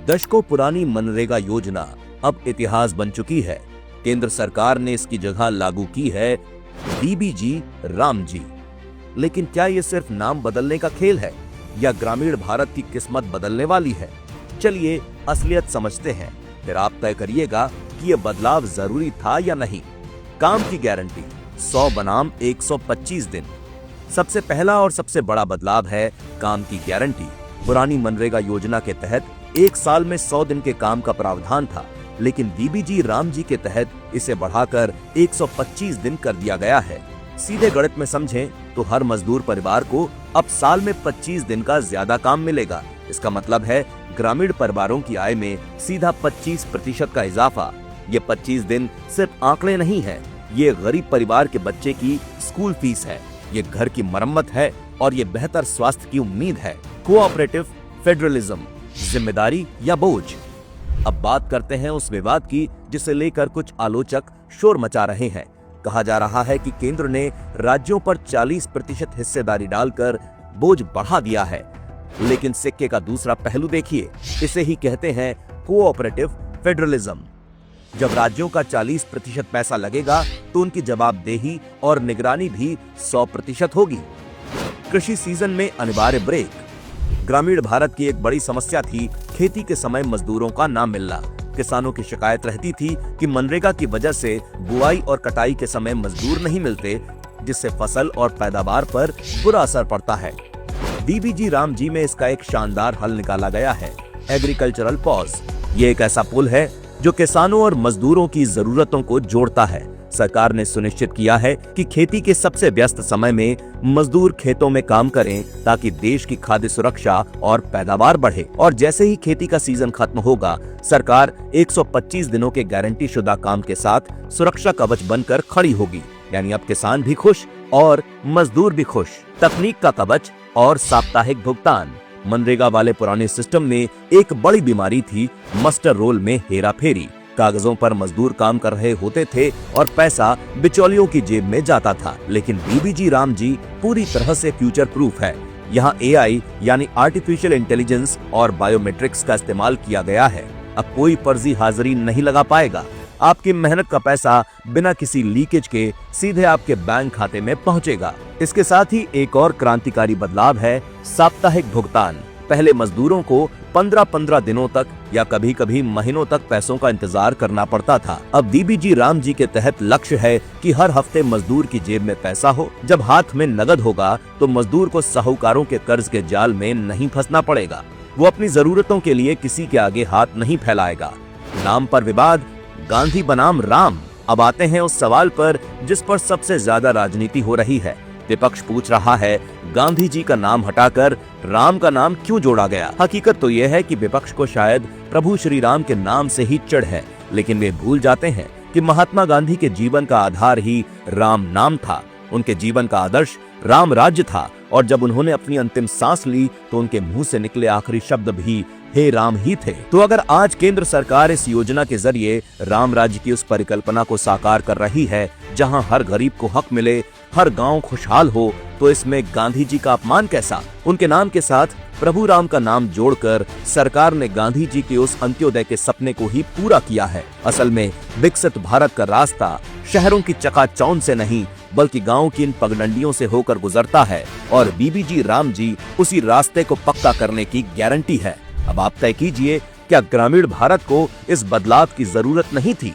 दशकों पुरानी मनरेगा योजना अब इतिहास बन चुकी है। केंद्र सरकार ने इसकी जगह लागू की है डीबीजी रामजी। लेकिन क्या ये सिर्फ नाम बदलने का खेल है या ग्रामीण भारत की किस्मत बदलने वाली है? चलिए असलियत समझते हैं, फिर आप तय करिएगा कि ये बदलाव जरूरी था या नहीं। काम की गारंटी 100 बनाम 125 दिन। सबसे पहला और सबसे बड़ा बदलाव है काम की गारंटी। पुरानी मनरेगा योजना के तहत एक साल में 100 दिन के काम का प्रावधान था, लेकिन डीबीजी रामजी के तहत इसे बढ़ाकर 125 दिन कर दिया गया है। सीधे गणित में समझें तो हर मजदूर परिवार को अब साल में 25 दिन का ज्यादा काम मिलेगा। इसका मतलब है ग्रामीण परिवारों की आय में सीधा 25% का इजाफा। ये 25 दिन सिर्फ आंकड़े नहीं है, ये गरीब परिवार के बच्चे की स्कूल फीस है, ये घर की मरम्मत है और ये बेहतर स्वास्थ्य की उम्मीद है। कोऑपरेटिव फेडरलिज्म, जिम्मेदारी या बोझ। अब बात करते हैं उस विवाद की जिसे लेकर कुछ आलोचक शोर मचा रहे हैं। कहा जा रहा है कि केंद्र ने राज्यों पर 40% हिस्सेदारी डालकर बोझ बढ़ा दिया है। लेकिन सिक्के का दूसरा पहलू देखिए, इसे ही कहते हैं कोऑपरेटिव फेडरलिज्म। जब राज्यों का 40% पैसा लगेगा तो उनकी जवाबदेही और निगरानी भी 100% होगी। कृषि सीजन में अनिवार्य ब्रेक। ग्रामीण भारत की एक बड़ी समस्या थी खेती के समय मजदूरों का ना मिलना। किसानों की शिकायत रहती थी कि मनरेगा की वजह से बुआई और कटाई के समय मजदूर नहीं मिलते, जिससे फसल और पैदावार पर बुरा असर पड़ता है। डीबीजी रामजी में इसका एक शानदार हल निकाला गया है, एग्रीकल्चरल पॉज। ये एक ऐसा पुल है जो किसानों और मजदूरों की जरूरतों को जोड़ता है। सरकार ने सुनिश्चित किया है कि खेती के सबसे व्यस्त समय में मजदूर खेतों में काम करें ताकि देश की खाद्य सुरक्षा और पैदावार बढ़े। और जैसे ही खेती का सीजन खत्म होगा, सरकार 125 दिनों के गारंटी शुदा काम के साथ सुरक्षा कवच बनकर खड़ी होगी। यानी अब किसान भी खुश और मजदूर भी खुश। तकनीक का कवच और साप्ताहिक भुगतान। मनरेगा वाले पुराने सिस्टम में एक बड़ी बीमारी थी मस्टर रोल में हेराफेरी। कागजों पर मजदूर काम कर रहे होते थे और पैसा बिचौलियों की जेब में जाता था। लेकिन डीबीजी रामजी पूरी तरह से फ्यूचर प्रूफ है। यहाँ एआई यानी आर्टिफिशियल इंटेलिजेंस और बायोमेट्रिक्स का इस्तेमाल किया गया है। अब कोई फर्जी हाजिरी नहीं लगा पाएगा। आपकी मेहनत का पैसा बिना किसी लीकेज के सीधे आपके बैंक खाते में पहुंचेगा। इसके साथ ही एक और क्रांतिकारी बदलाव है साप्ताहिक भुगतान। पहले मजदूरों को 15-15 दिनों तक या कभी कभी महीनों तक पैसों का इंतजार करना पड़ता था। अब डीबीजी रामजी के तहत लक्ष्य है कि हर हफ्ते मजदूर की जेब में पैसा हो। जब हाथ में नगद होगा तो मजदूर को साहूकारों के कर्ज के जाल में नहीं फंसना पड़ेगा। वो अपनी जरूरतों के लिए किसी के आगे हाथ नहीं फैलाएगा। नाम पर विवाद, गांधी बनाम राम। अब आते हैं उस सवाल पर जिस पर सबसे ज्यादा राजनीति हो रही है। विपक्ष पूछ रहा है, गांधी जी का नाम हटाकर राम का नाम क्यों जोड़ा गया? हकीकत तो यह है कि विपक्ष को शायद प्रभु श्री राम के नाम से ही चिढ़ है, लेकिन वे भूल जाते हैं कि महात्मा गांधी के जीवन का आधार ही राम नाम था। उनके जीवन का आदर्श राम राज्य था और जब उन्होंने अपनी अंतिम सांस ली तो उनके मुंह से निकले आखिरी शब्द भी हे राम ही थे। तो अगर आज केंद्र सरकार इस योजना के जरिए राम राज्य की उस परिकल्पना को साकार कर रही है जहां हर गरीब को हक मिले, हर गांव खुशहाल हो, तो इसमें गांधी जी का अपमान कैसा? उनके नाम के साथ प्रभु राम का नाम जोड़कर सरकार ने गांधी जी के उस अंत्योदय के सपने को ही पूरा किया है। असल में विकसित भारत का रास्ता शहरों की चकाचौंध से नहीं बल्कि गांव की इन पगडंडियों से होकर गुजरता है और डीबीजी रामजी उसी रास्ते को पक्का करने की गारंटी है। अब आप तय कीजिए, क्या ग्रामीण भारत को इस बदलाव की जरूरत नहीं थी?